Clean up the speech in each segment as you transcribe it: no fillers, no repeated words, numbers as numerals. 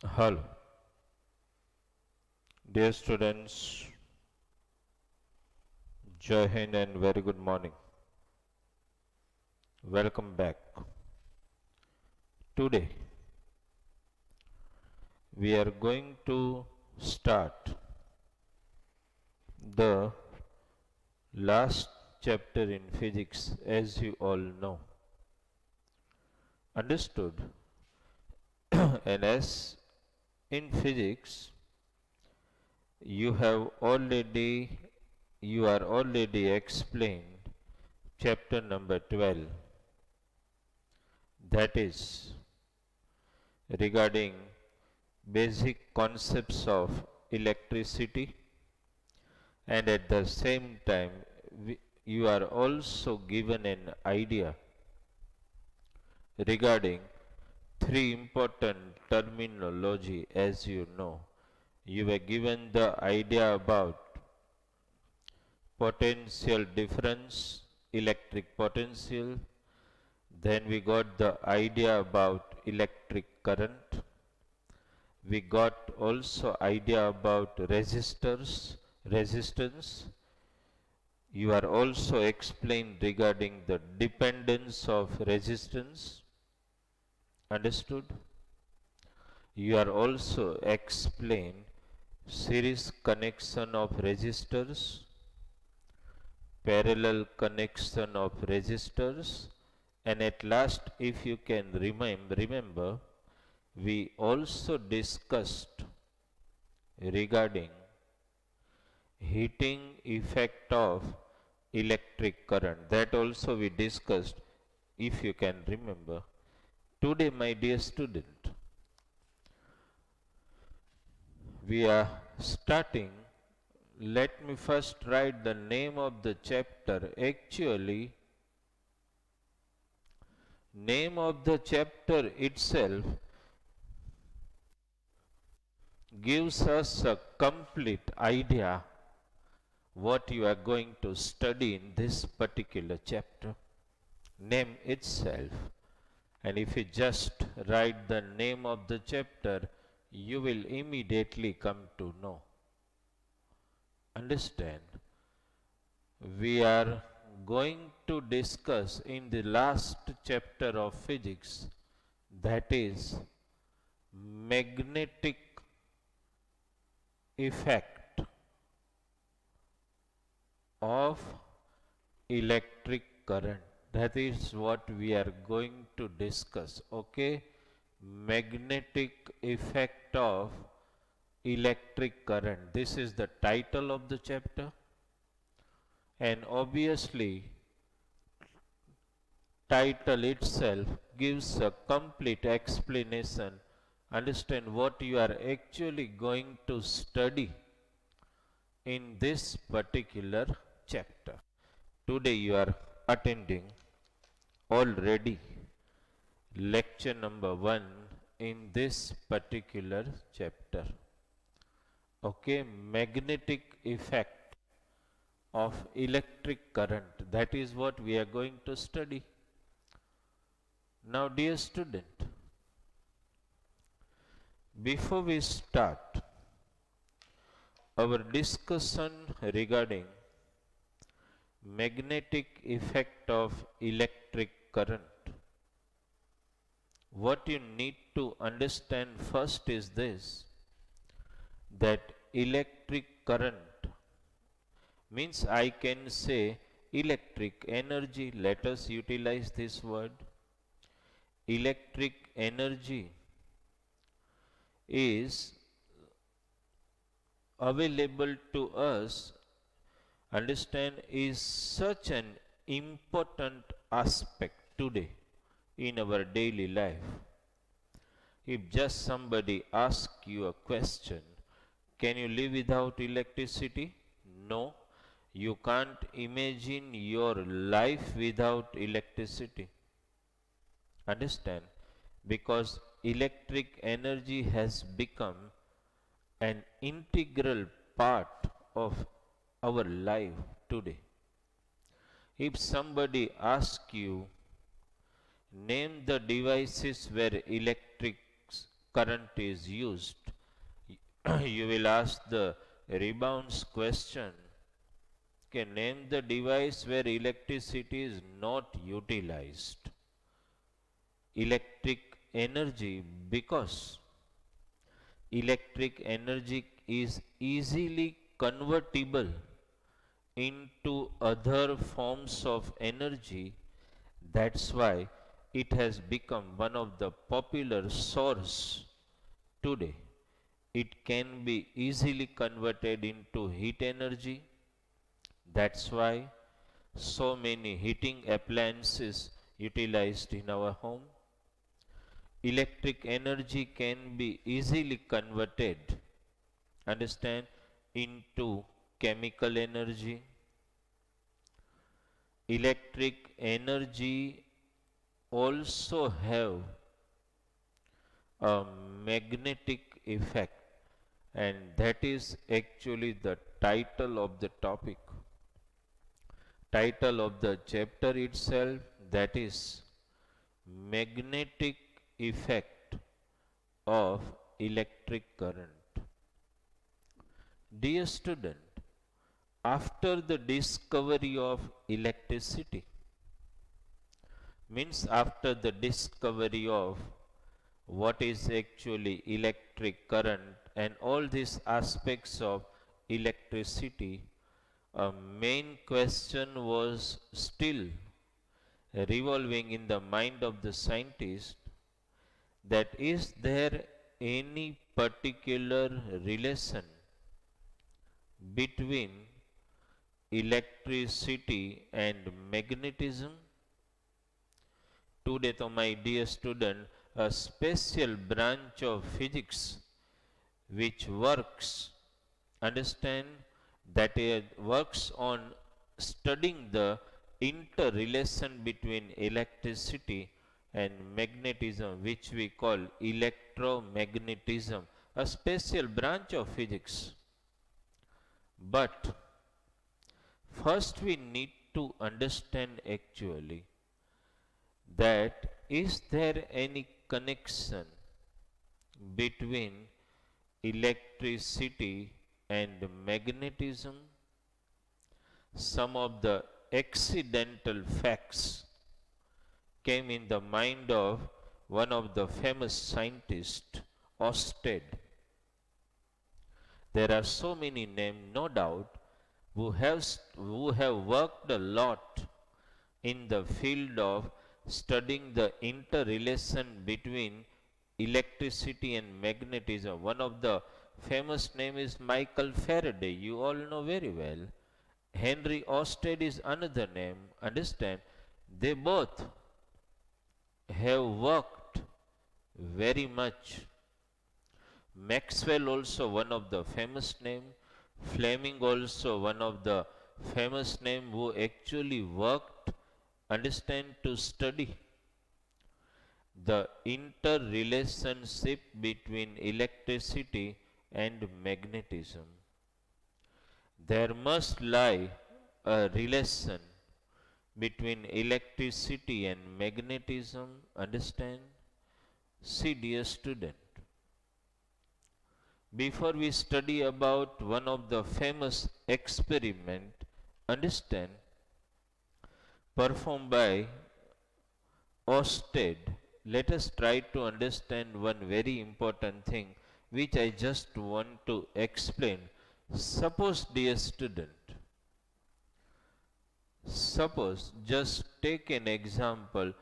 Hello, dear students, Jai Hind and very good morning. Welcome back. Today we are going to start the last chapter in physics, as you all know. Understood? And as in physics, you have already you are already explained chapter number 12, that is regarding basic concepts of electricity, and at the same time you are also given an idea regarding three important terminology. As you know, you were given the idea about potential difference, electric potential. Then we got the idea about electric current. We got also idea about resistance. You are also explained regarding the dependence of resistance. Understood? You are also explained series connection of resistors, parallel connection of resistors, and at last, if you can remember, we also discussed regarding heating effect of electric current. That also we discussed, if you can remember. Today, my dear student, we are starting. Let me first write the name of the chapter. Actually, name of the chapter itself gives us a complete idea what you are going to study in this particular chapter. Name itself. And if you just write the name of the chapter, you will immediately come to know. Understand? We are going to discuss in the last chapter of physics, that is magnetic effect of electric current. That is what we are going to discuss. Okay? Magnetic effect of electric current. This is the title of the chapter. And obviously, title itself gives a complete explanation. Understand what you are actually going to study in this particular chapter. Today you are attending already lecture number 1 in this particular chapter. Okay, magnetic effect of electric current. That is what we are going to study. Now, dear student, before we start our discussion regarding magnetic effect of electric current, what you need to understand first is this, that electric current means, I can say, electric energy. Let us utilize this word. Electric energy is available to us, understand, is such an important aspect today in our daily life. If just somebody asks you a question, can you live without electricity? No, you can't imagine your life without electricity. Understand? Because electric energy has become an integral part of our life today. If somebody asks you, name the devices where electric current is used, you will ask the rebounds question. Okay, name the device where electricity is not utilized. Electric energy, because electric energy is easily convertible into other forms of energy. That's why it has become one of the popular source today. It can be easily converted into heat energy. That's why so many heating appliances utilized in our home. Electric energy can be easily converted, understand, into chemical energy. Electric energy also have a magnetic effect, and that is actually the title of the topic, title of the chapter itself, that is magnetic effect of electric current. Dear student, after the discovery of electricity, means after the discovery of what is actually electric current and all these aspects of electricity, a main question was still revolving in the mind of the scientist, that is there any particular relation between electricity and magnetism? Today, to my dear student, a special branch of physics which works, understand, that it works on studying the interrelation between electricity and magnetism, which we call electromagnetism, a special branch of physics. But first we need to understand actually that is there any connection between electricity and magnetism? Some of the accidental facts came in the mind of one of the famous scientists, Oersted. There are so many names, no doubt, who have worked a lot in the field of studying the interrelation between electricity and magnetism. One of the famous name is Michael Faraday. You all know very well. Henry Oersted is another name. Understand? They both have worked very much. Maxwell also one of the famous name. Fleming also one of the famous name who actually worked, understand, to study the interrelationship between electricity and magnetism. There must lie a relation between electricity and magnetism, understand? See, dear student, before we study about one of the famous experiment, understand, performed by Oersted, let us try to understand one very important thing which I just want to explain. Suppose, dear student, suppose, just take an example,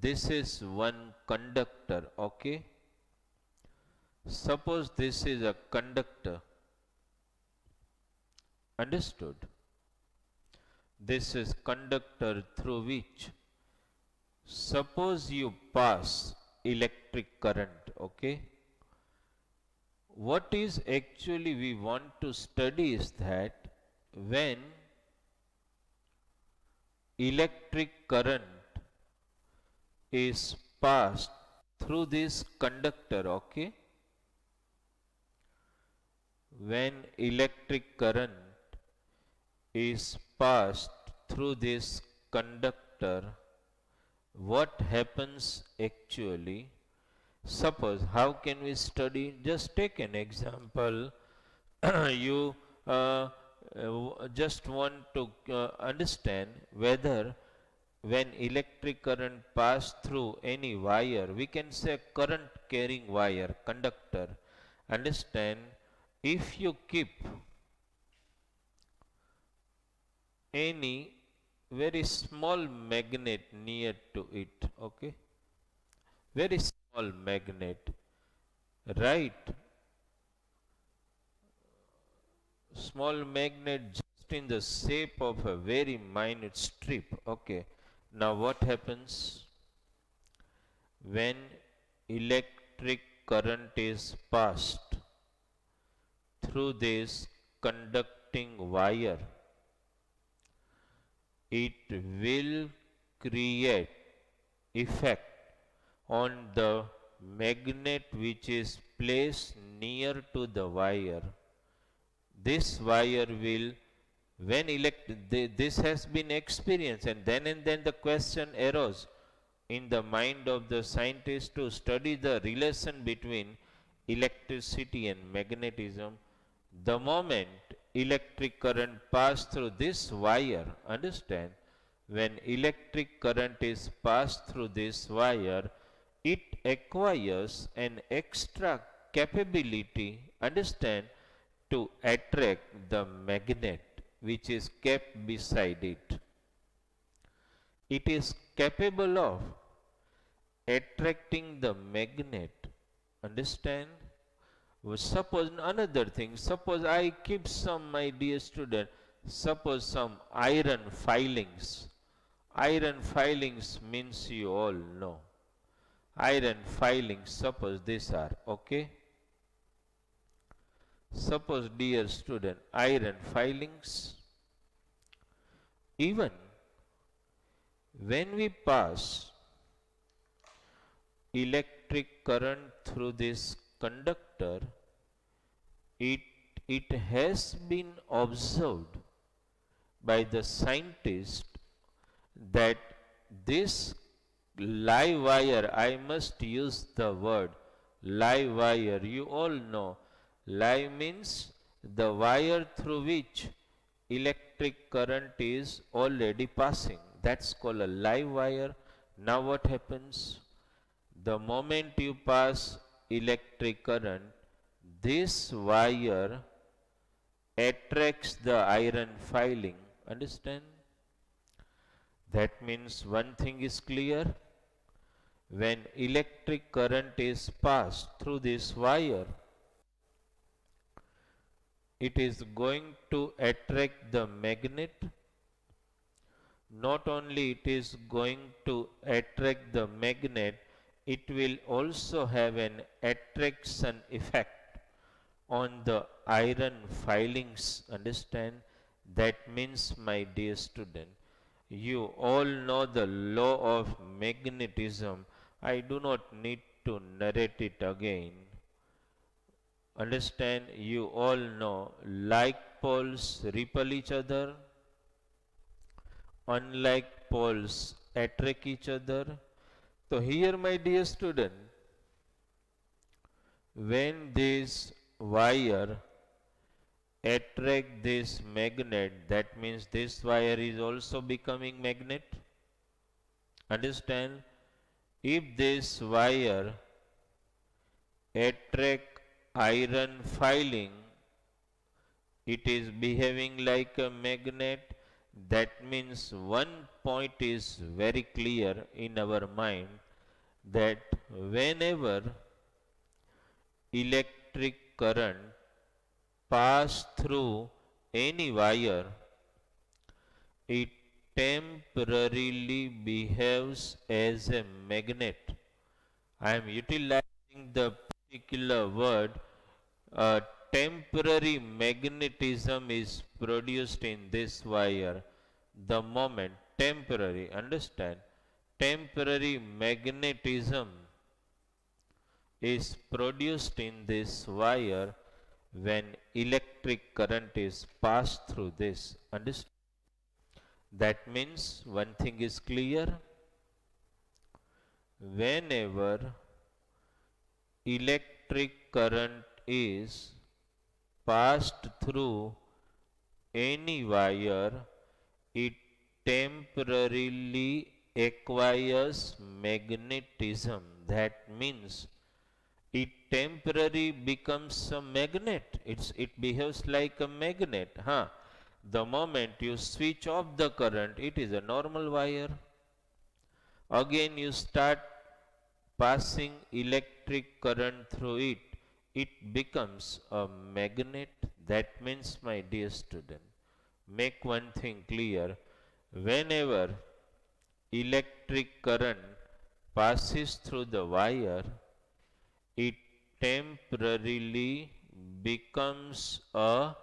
this is one conductor, okay? Suppose this is a conductor, understood? This is conductor through which, suppose you pass electric current, okay? What is actually we want to study is that when electric current is passed through this conductor, okay? When electric current is passed through this conductor, what happens actually? Suppose, how can we study? Just take an example. You just want to understand whether when electric current pass through any wire, we can say current carrying wire, conductor. Understand, if you keep any very small magnet near to it, okay, very small magnet, right, small magnet just in the shape of a very minute strip, okay. Now what happens when electric current is passed through this conducting wire? It will create effect on the magnet which is placed near to the wire. This wire will, when this has been experienced, and then the question arose in the mind of the scientist to study the relation between electricity and magnetism. The moment electric current passed through this wire, understand, when electric current is passed through this wire, it acquires an extra capability, understand, to attract the magnet which is kept beside it. It is capable of attracting the magnet, understand. Suppose another thing, suppose I keep some, my dear student, suppose some iron filings. Iron filings means you all know. Iron filings, suppose these are, okay. Suppose, dear student, iron filings, even when we pass electric current through this conductor, it has been observed by the scientist that this live wire, I must use the word live wire, you all know, live means the wire through which electric current is already passing. That's called a live wire. Now what happens? The moment you pass electric current, this wire attracts the iron filing. Understand? That means one thing is clear. When electric current is passed through this wire, it is going to attract the magnet. Not only it is going to attract the magnet, it will also have an attraction effect on the iron filings. Understand? That means, my dear student, you all know the law of magnetism. I do not need to narrate it again. Understand, you all know, like poles repel each other, unlike poles attract each other. So here, my dear student, when this wire attract this magnet, that means this wire is also becoming magnet. Understand? If this wire attract iron filing, it is behaving like a magnet. That means one point is very clear in our mind, that whenever electric current pass through any wire, it temporarily behaves as a magnet. I am utilizing the particular word. Temporary magnetism is produced in this wire. The moment temporary, understand, temporary magnetism is produced in this wire when electric current is passed through this. Understand? That means one thing is clear. Whenever electric current is passed through any wire, it temporarily acquires magnetism. That means it temporarily becomes a magnet. It behaves like a magnet. The moment you switch off the current, it is a normal wire. Again you start passing electric current through it, it becomes a magnet. That means, my dear student, make one thing clear. Whenever electric current passes through the wire, it temporarily becomes a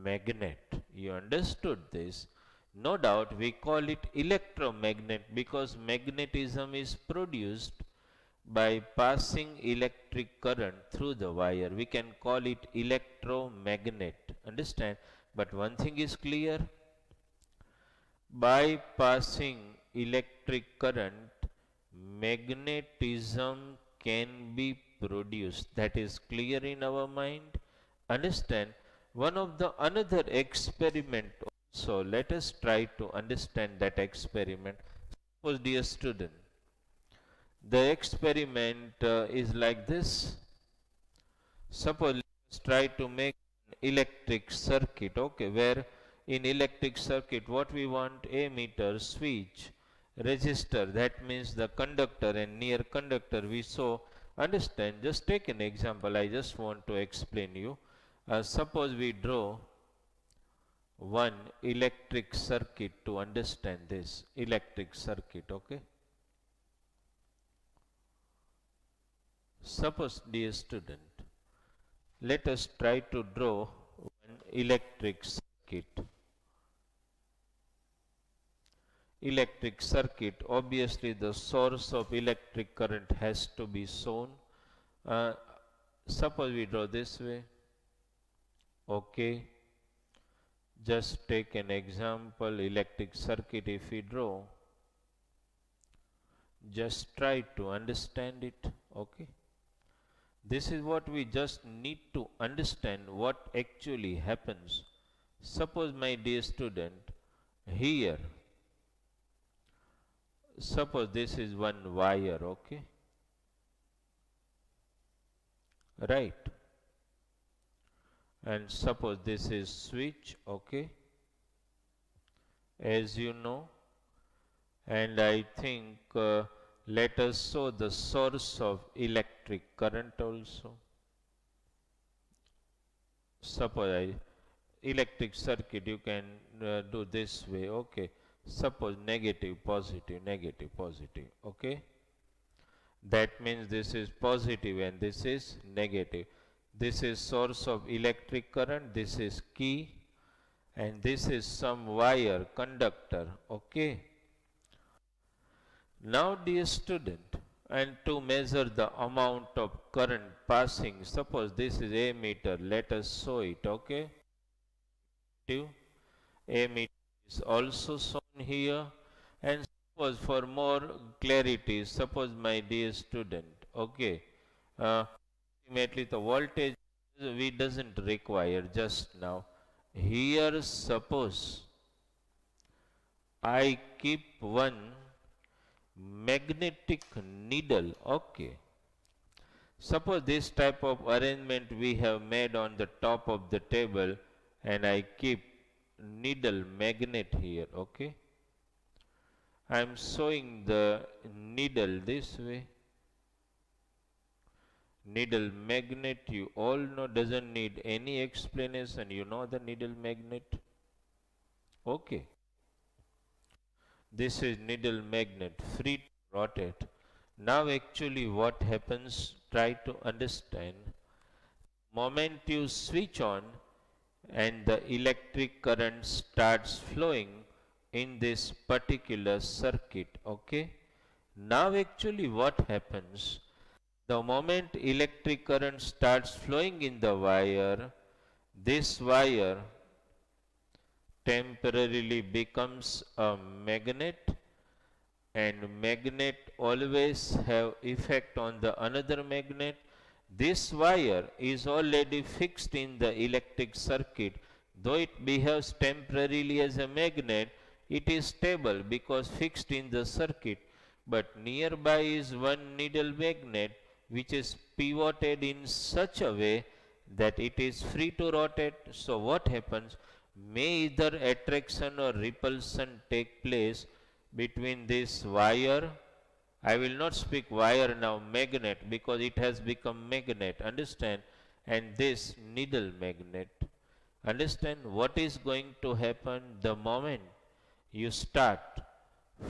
magnet. You understood this? No doubt we call it electromagnet because magnetism is produced by passing electric current through the wire. We can call it electromagnet. Understand? But one thing is clear. By passing electric current, magnetism can be produced. That is clear in our mind. Understand? One of the another experiment also, let us try to understand that experiment. Suppose, dear student, the experiment is like this. Suppose let's try to make an electric circuit, okay, where in electric circuit what we want: ammeter, switch, resistor, that means the conductor and near conductor we saw. Understand? Just take an example, I just want to explain you. Suppose we draw one electric circuit to understand this electric circuit, okay. Suppose, dear student, let us try to draw one electric circuit. Electric circuit, obviously the source of electric current has to be shown. Suppose we draw this way, okay. Just take an example, electric circuit if we draw. Just try to understand it, okay. This is what we just need to understand, what actually happens. Suppose, my dear student, here, suppose this is one wire, okay, right, and suppose this is switch, okay, as you know, and I think let us show the source of electric current also. Suppose electric circuit you can do this way, okay. Suppose negative, positive, negative, positive, okay. That means this is positive and this is negative. This is source of electric current, this is key, and this is some wire, conductor, okay. Now, dear student, and to measure the amount of current passing, suppose this is ammeter, let us show it, okay. Ammeter is also shown here, and suppose for more clarity, suppose, my dear student, okay, ultimately the voltage we doesn't require just now. Here suppose I keep one magnetic needle, okay. Suppose this type of arrangement we have made on the top of the table, and I keep needle magnet here, okay. I am showing the needle this way. Needle magnet, you all know, doesn't need any explanation. You know the needle magnet, okay. This is needle magnet, free to rotate. Now actually what happens, try to understand. Moment you switch on and the electric current starts flowing in this particular circuit, okay. Now actually what happens, the moment electric current starts flowing in the wire, this wire temporarily becomes a magnet, and magnet always have effect on the another magnet, This wire is already fixed in the electric circuit. Though it behaves temporarily as a magnet, it is stable because fixed in the circuit. But nearby is one needle magnet which is pivoted in such a way that it is free to rotate. So what happens? May either attraction or repulsion take place between this wire. I will not speak wire now, magnet, because it has become magnet, understand, and this needle magnet. Understand what is going to happen the moment you start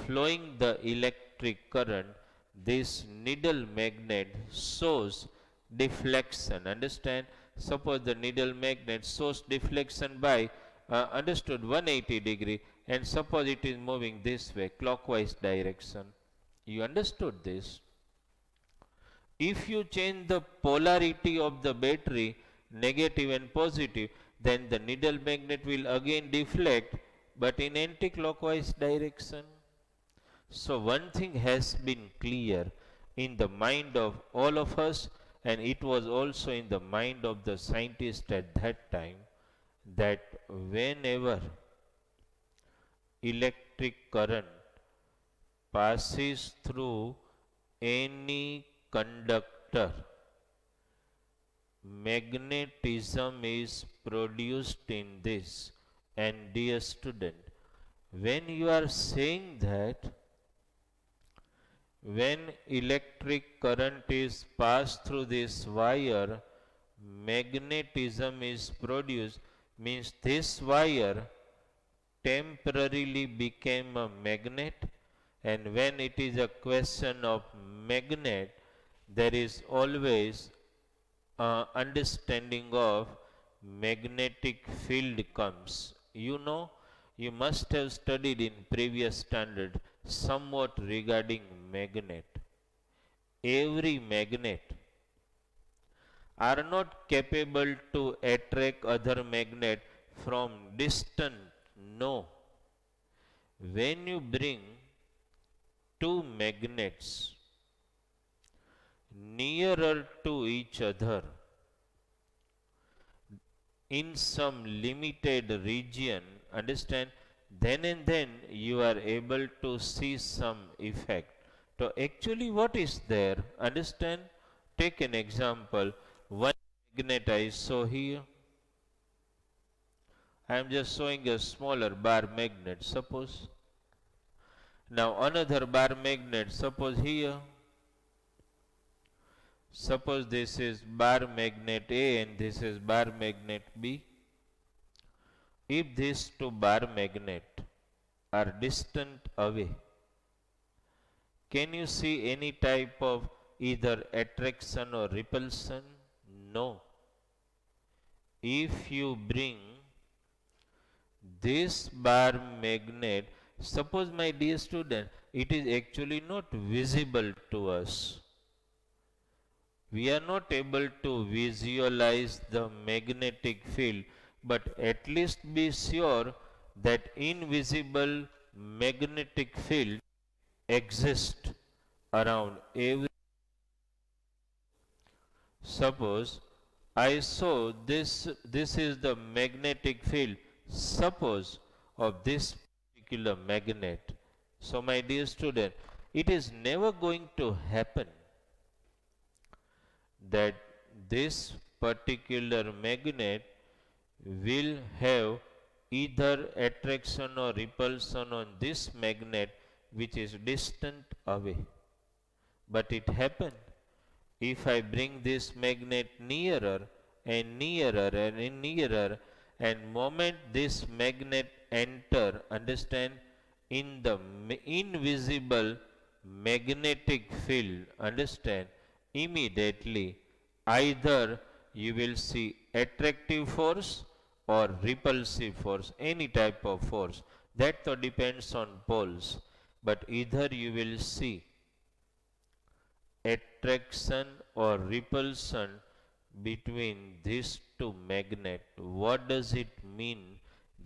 flowing the electric current. This needle magnet shows deflection, understand. Suppose the needle magnet shows deflection by understood 180 degree, and suppose it is moving this way, clockwise direction. You understood this? If you change the polarity of the battery, negative and positive, then the needle magnet will again deflect, but in anti-clockwise direction. So one thing has been clear in the mind of all of us, and it was also in the mind of the scientist at that time, that whenever electric current passes through any conductor, magnetism is produced in this. And dear student, when you are saying that when electric current is passed through this wire, magnetism is produced, means this wire temporarily became a magnet, and when it is a question of magnet, there is always understanding of magnetic field comes. You know, you must have studied in previous standard somewhat regarding magnet. Every magnet are not capable to attract other magnet from distant. No. When you bring two magnets nearer to each other in some limited region, understand, then and then you are able to see some effect. So actually what is there? Understand? Take an example. One magnet I saw here. I am just showing a smaller bar magnet, suppose. Now another bar magnet, suppose here. Suppose this is bar magnet A and this is bar magnet B. If these two bar magnets are distant away, can you see any type of either attraction or repulsion? No. If you bring this bar magnet, suppose my dear student, it is actually not visible to us. We are not able to visualize the magnetic field, but at least be sure that invisible magnetic field exists around every. Suppose I saw this is the magnetic field, suppose, of this particular magnet. So my dear student, it is never going to happen that this particular magnet will have either attraction or repulsion on this magnet which is distant away. But it happened. If I bring this magnet nearer and nearer and nearer, and moment this magnet enter, understand, in the invisible magnetic field, understand, immediately either you will see attractive force or repulsive force, any type of force. That depends on poles. But either you will see attraction or repulsion between these two magnets. What does it mean?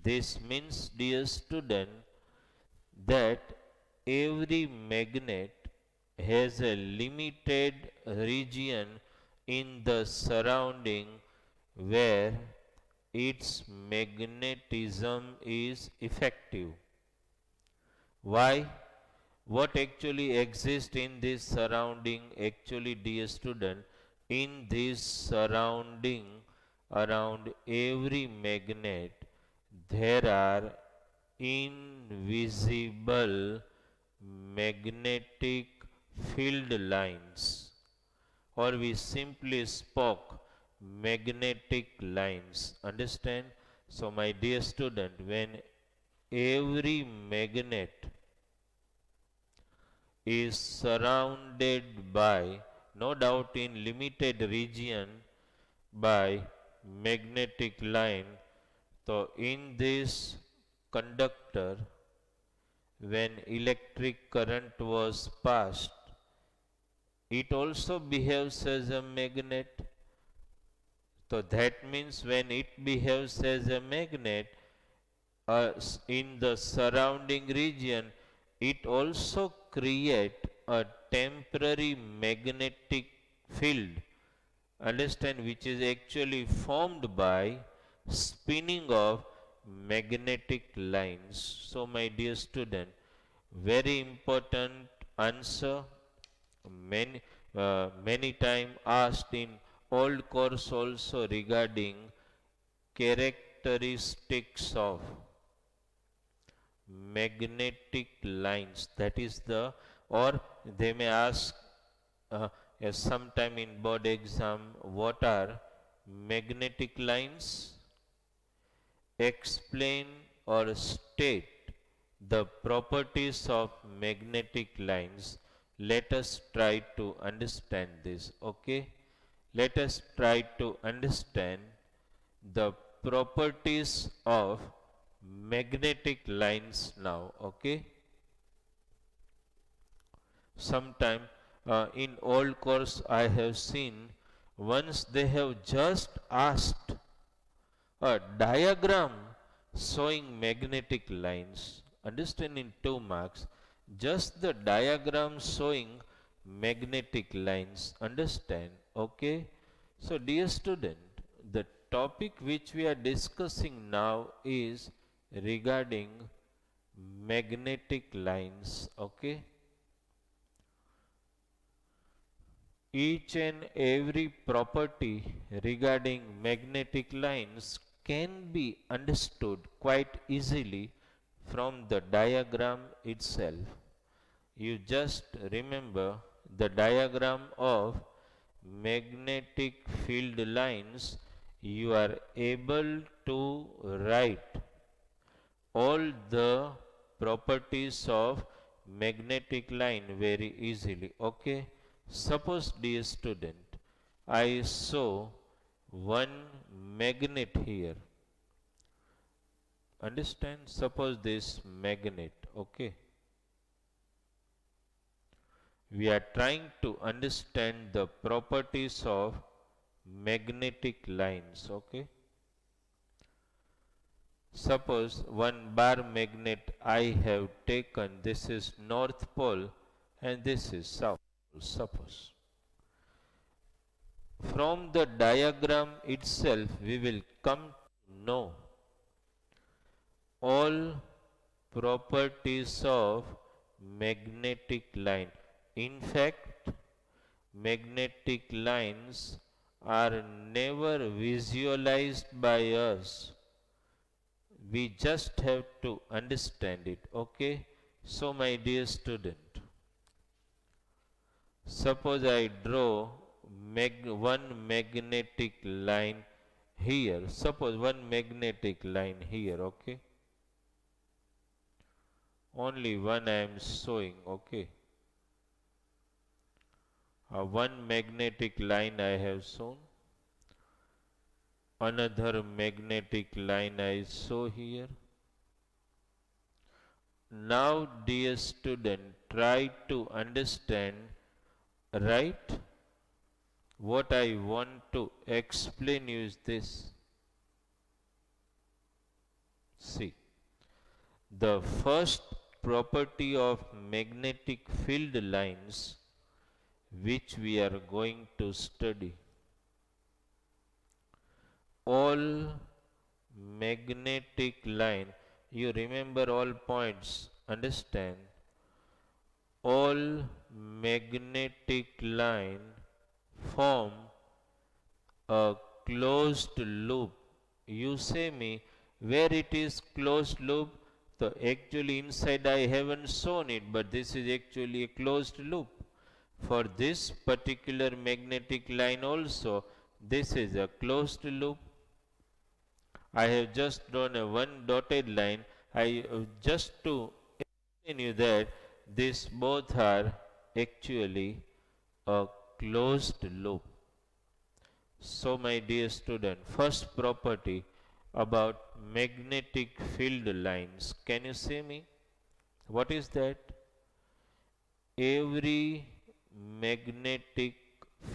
This means, dear student, that every magnet has a limited region in the surrounding where its magnetism is effective. Why? What actually exists in this surrounding? Actually, dear student, in this surrounding around every magnet there are invisible magnetic field lines, or we simply spoke magnetic lines. Understand? So my dear student, when every magnet is surrounded by, no doubt in limited region, by magnetic line, so in this conductor, when electric current was passed, it also behaves as a magnet. So that means when it behaves as a magnet in the surrounding region, it also create a temporary magnetic field. Understand, which is actually formed by spinning of magnetic lines. So my dear student, very important answer, many time asked in old course also regarding characteristics of magnetic lines. That is the, or they may ask sometime in board exam, what are magnetic lines? Explain or state the properties of magnetic lines. Let us try to understand this. Okay, let us try to understand the properties of magnetic lines now. Okay, sometime in old course I have seen, once they have just asked a diagram showing magnetic lines. Understand, in 2 marks, just the diagram showing magnetic lines. Understand? Okay. So dear student, the topic which we are discussing now is regarding magnetic lines. Okay. Each and every property regarding magnetic lines can be understood quite easily from the diagram itself. You just remember the diagram of magnetic field lines, you are able to write all the properties of magnetic line very easily. Okay. Suppose, dear student, I show one magnet here. Understand? Suppose this magnet. Okay. We are trying to understand the properties of magnetic lines. Okay. Suppose one bar magnet I have taken, this is North Pole and this is South Pole, suppose. From the diagram itself we will come to know all properties of magnetic line. In fact, magnetic lines are never visualized by us. We just have to understand it. Okay. So my dear student, suppose I draw one magnetic line here. Suppose one magnetic line here. Okay. Only one I am showing. Okay. One magnetic line I have shown. Another magnetic line I show here. Now, dear student, try to understand, right? What I want to explain you is this. See, the first property of magnetic field lines which we are going to study all magnetic line, you remember all points, understand, all magnetic line form a closed loop. You say me where it is closed loop? So actually inside I haven't shown it, but this is actually a closed loop. For this particular magnetic line also, this is a closed loop. I have just drawn a one dotted line. Just to explain you that these both are actually a closed loop. So my dear student, first property about magnetic field lines. Can you see me? What is that? Every magnetic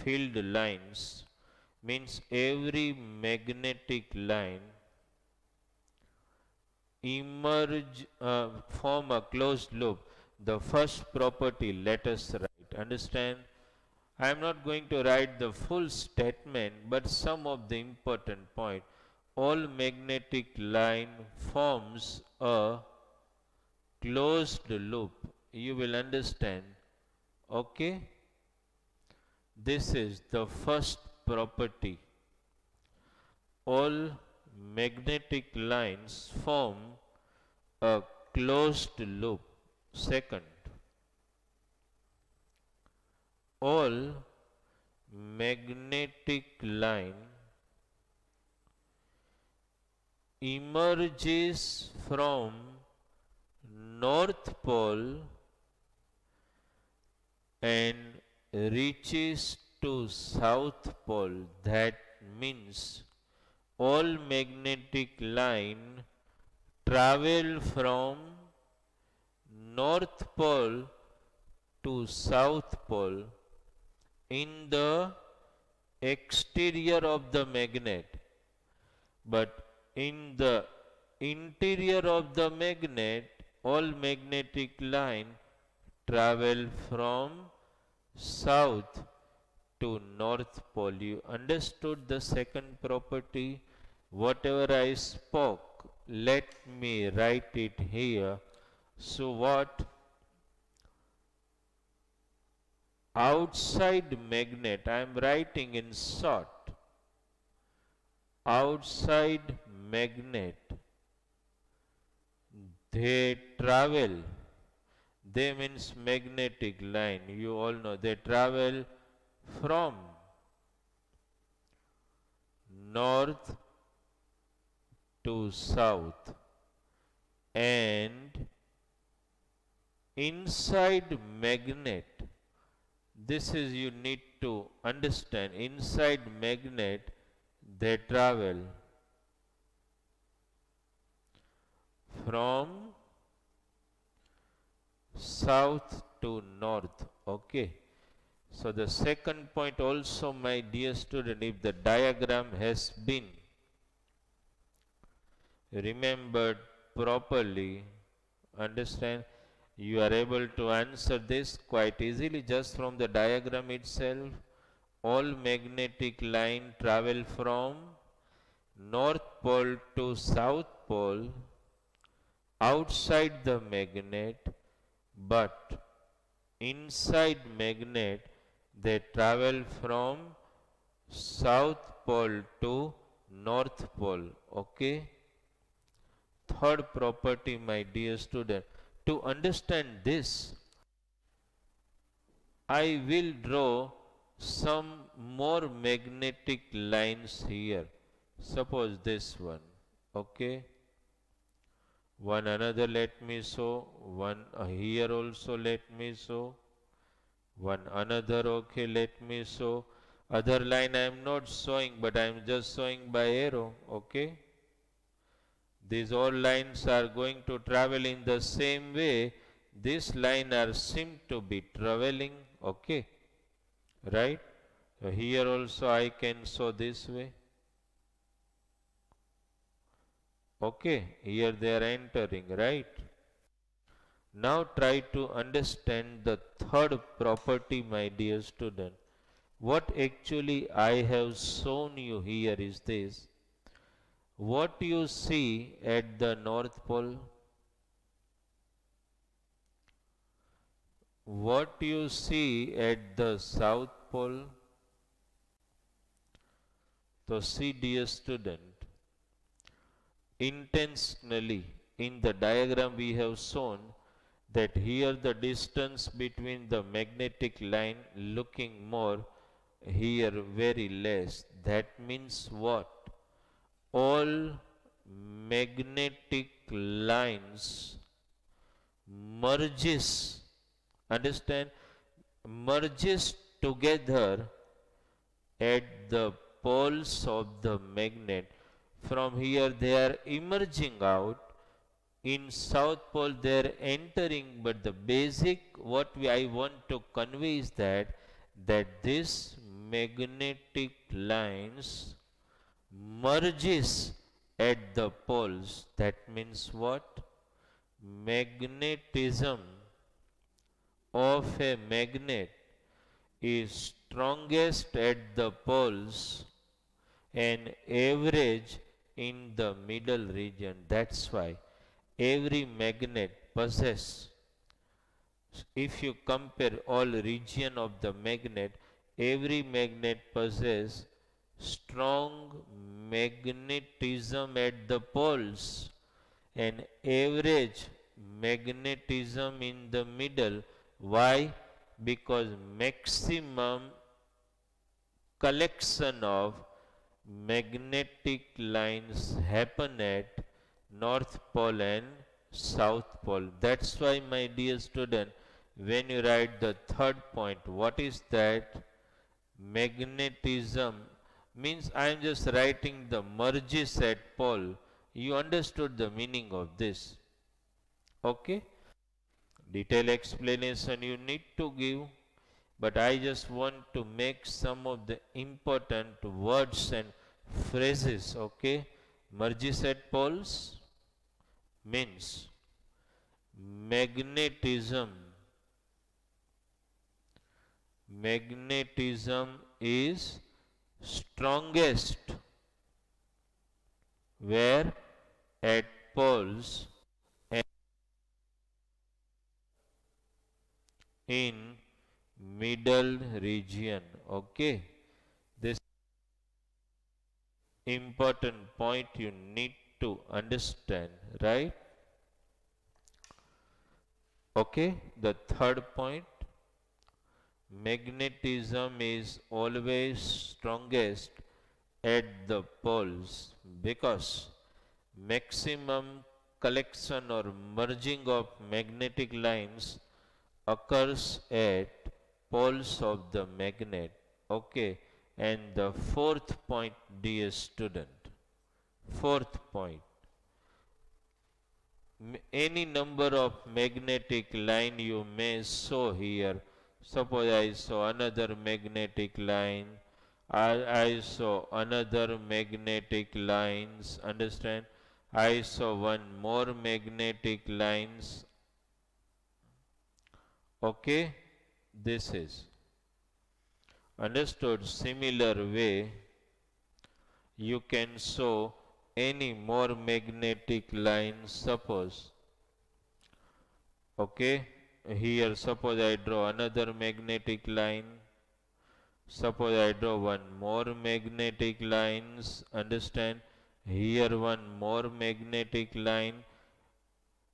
field lines means every magnetic line form a closed loop. The first property let us write. Understand? I am not going to write the full statement, but some of the important point. All magnetic line forms a closed loop. You will understand. Okay? This is the first property. All magnetic lines form a closed loop. Second, all magnetic line emerges from North Pole and reaches to South Pole. That means all magnetic line travel from North Pole to South Pole in the exterior of the magnet, but in the interior of the magnet, all magnetic line travel from south to North Pole. You understood the second property? Whatever I spoke, let me write it here. So what? Outside magnet, I am writing in short. Outside magnet, they travel. They means magnetic line. You all know they travel from north to south, and inside magnet, this is you need to understand, inside magnet they travel from south to north. Okay. So the second point also, my dear student, if the diagram has been remembered properly, understand, you are able to answer this quite easily just from the diagram itself. All magnetic line travel from North Pole to South Pole outside the magnet, but inside magnet they travel from South Pole to North Pole. Okay. Third property, my dear student, to understand this, I will draw some more magnetic lines here. Suppose this one. Okay. One another let me show. One here also let me show. One another, okay, let me show. Other line I am not showing, but I am just showing by arrow. Okay. These all lines are going to travel in the same way. This line are seem to be traveling. Okay. Right. Here also I can show this way. Okay. Here they are entering. Right. Now try to understand the third property, my dear student. What actually I have shown you here is this. what you see at the North Pole? What you see at the South Pole? So see, dear student, intentionally in the diagram we have shown that here the distance between the magnetic line looking more, here very less. That means what? All magnetic lines merges, understand, merges together at the poles of the magnet. From here they are emerging out. In South Pole they are entering, but the basic I want to convey is that this magnetic lines merges at the poles. That means what? Magnetism of a magnet is strongest at the poles and average in the middle region. That's why every magnet possesses, if you compare all region of the magnet, every magnet possesses strong magnetism at the poles and average magnetism in the middle. Why? Because maximum collection of magnetic lines happen at North Pole and South Pole. That's why, my dear student, when you write the third point, what is that? Magnetism means I am just writing the merges at pole. You understood the meaning of this. Okay? Detailed explanation you need to give, but I just want to make some of the important words and phrases. Okay? Merges at poles means magnetism is strongest where? At poles and in middle region. Okay, this important point you need to understand, right? Okay, the third point, magnetism is always strongest at the poles because maximum collection or merging of magnetic lines occurs at poles of the magnet. Okay, and the fourth point, dear student, fourth point, any number of magnetic line you may show here. Suppose I saw another magnetic line, I saw another magnetic lines, understand? I saw one more magnetic lines. Okay, this is understood. Similar way, you can show any more magnetic lines. Suppose, okay, here suppose I draw another magnetic line. Suppose I draw one more magnetic lines. Understand? Here one more magnetic line.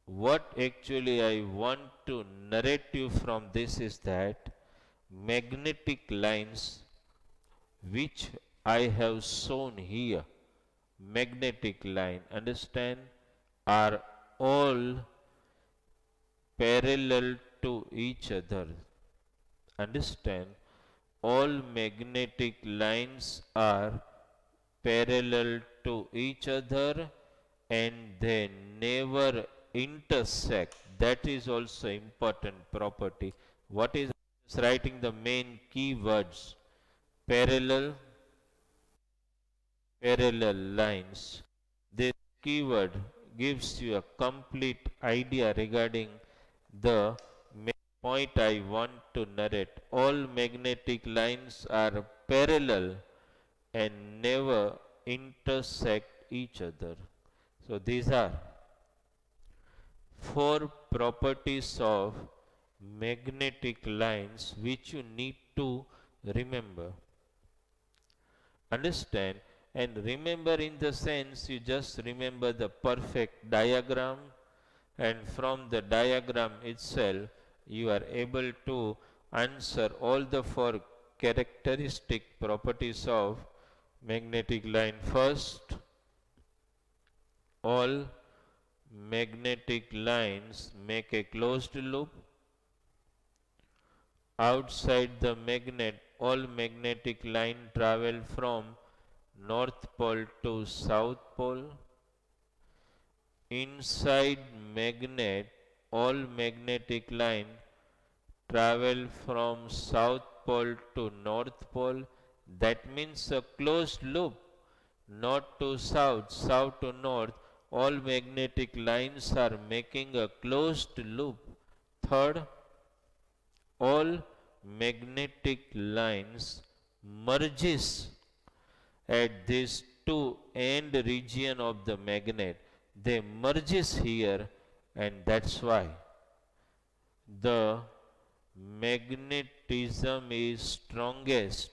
What actually I want to narrate you from this is that magnetic lines which I have shown here, magnetic line, understand, are all parallel to each other. Understand? All magnetic lines are parallel to each other and they never intersect. That is also important property. What is writing the main keywords? Parallel lines. This keyword gives you a complete idea regarding the main point I want to narrate. All magnetic lines are parallel and never intersect each other. So these are four properties of magnetic lines which you need to remember. Understand, and remember in the sense you just remember the perfect diagram, and from the diagram itself you are able to answer all the four characteristic properties of magnetic line. First, all magnetic lines make a closed loop. Outside the magnet, all magnetic line travel from north pole to south pole. Inside magnet, all magnetic line travel from south pole to north pole. That means a closed loop, north to south, south to north. All magnetic lines are making a closed loop. Third, all magnetic lines merges at this two end region of the magnet. They merges here, and that's why the magnetism is strongest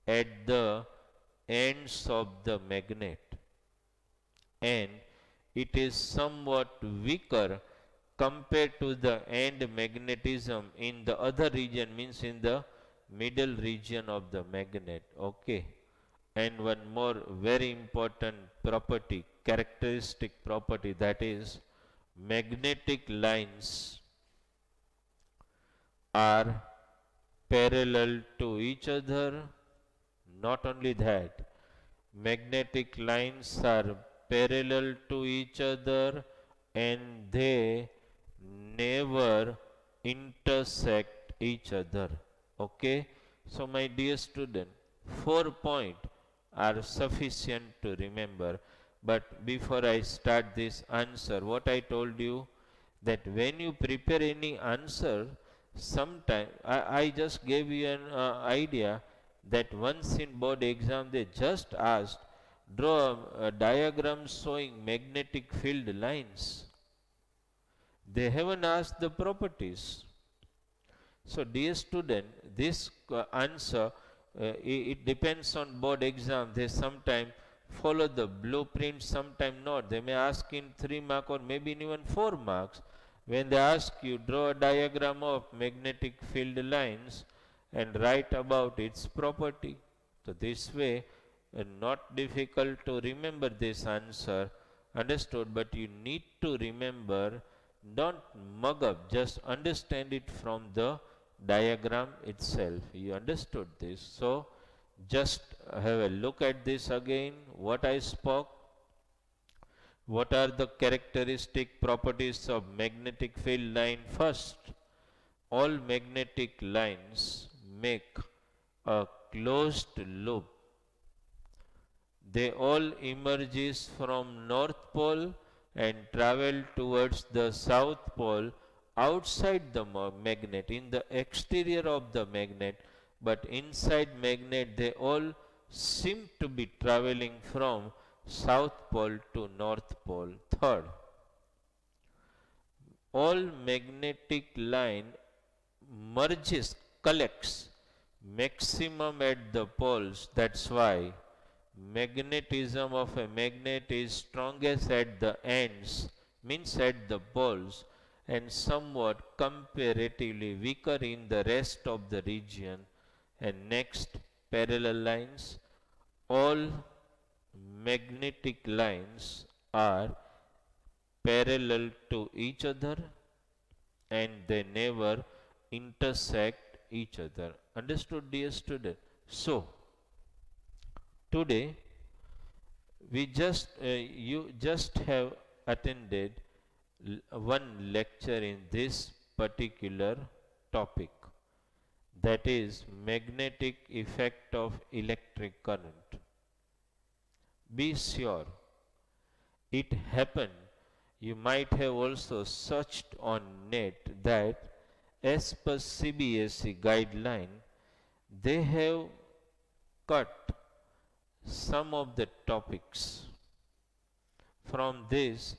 at the ends of the magnet, and it is somewhat weaker compared to the end magnetism in the other region, means in the middle region of the magnet. Okay. And one more very important property, characteristic property, that is magnetic lines are parallel to each other. Not only that, magnetic lines are parallel to each other and they never intersect each other. Okay. So my dear student, 4 points are sufficient to remember. But before I start this answer, what I told you, that when you prepare any answer, sometime I just gave you an idea that once in board exam they just asked, draw a diagram showing magnetic field lines. They haven't asked the properties. So dear student, this answer, it depends on board exam. They sometimes follow the blueprint, sometimes not. They may ask in 3 marks or maybe in even 4 marks. When they ask you, draw a diagram of magnetic field lines and write about its property. So this way, not difficult to remember this answer, understood, but you need to remember, don't mug up, just understand it from the diagram itself. You understood this? So just have a look at this again, what I spoke. What are the characteristic properties of magnetic field line? First, all magnetic lines make a closed loop. They all emerges from north pole and travel towards the south pole outside the magnet, in the exterior of the magnet, but inside magnet they all seem to be traveling from south pole to north pole. Third, all magnetic line merges, collects maximum at the poles. That's why magnetism of a magnet is strongest at the ends, means at the poles, and somewhat comparatively weaker in the rest of the region. And next, parallel lines. All magnetic lines are parallel to each other and they never intersect each other. Understood, dear student? So today you just have attended one lecture in this particular topic, that is magnetic effect of electric current. Be sure it happened. You might have also searched on net that as per CBSE guideline, they have cut some of the topics from this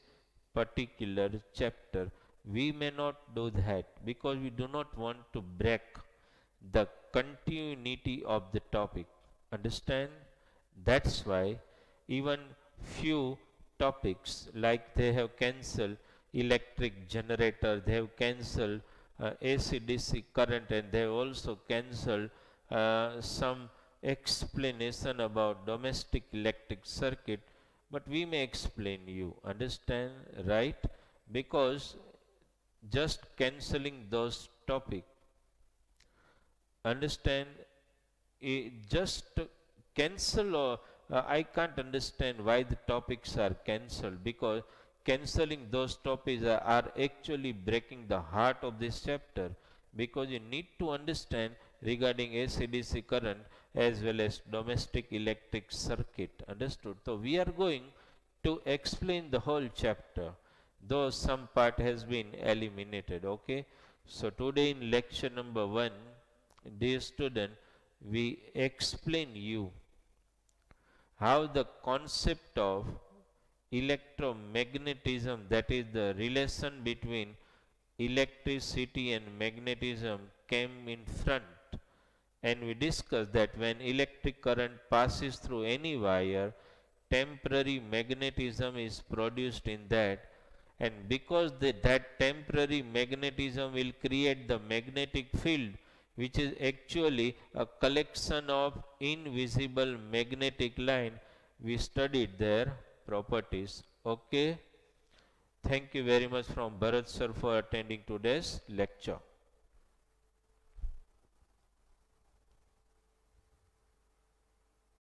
particular chapter. We may not do that because we do not want to break the continuity of the topic. Understand? That's why even few topics like they have cancelled electric generator, they have cancelled AC/DC current, and they have also cancelled some explanation about domestic electric circuit, but we may explain you. Understand? Right? Because just cancelling those topics, understand, just cancel, or I can't understand why the topics are cancelled, because cancelling those topics are actually breaking the heart of this chapter, because you need to understand regarding AC/DC current as well as domestic electric circuit. Understood? So we are going to explain the whole chapter, though some part has been eliminated. Okay, so today in lecture number 1, dear student, we explain you how the concept of electromagnetism, that is the relation between electricity and magnetism, came in front. And we discussed that when electric current passes through any wire, temporary magnetism is produced in that, and because that temporary magnetism will create the magnetic field, which is actually a collection of invisible magnetic line. We studied their properties. Okay. Thank you very much from Bharat sir for attending today's lecture.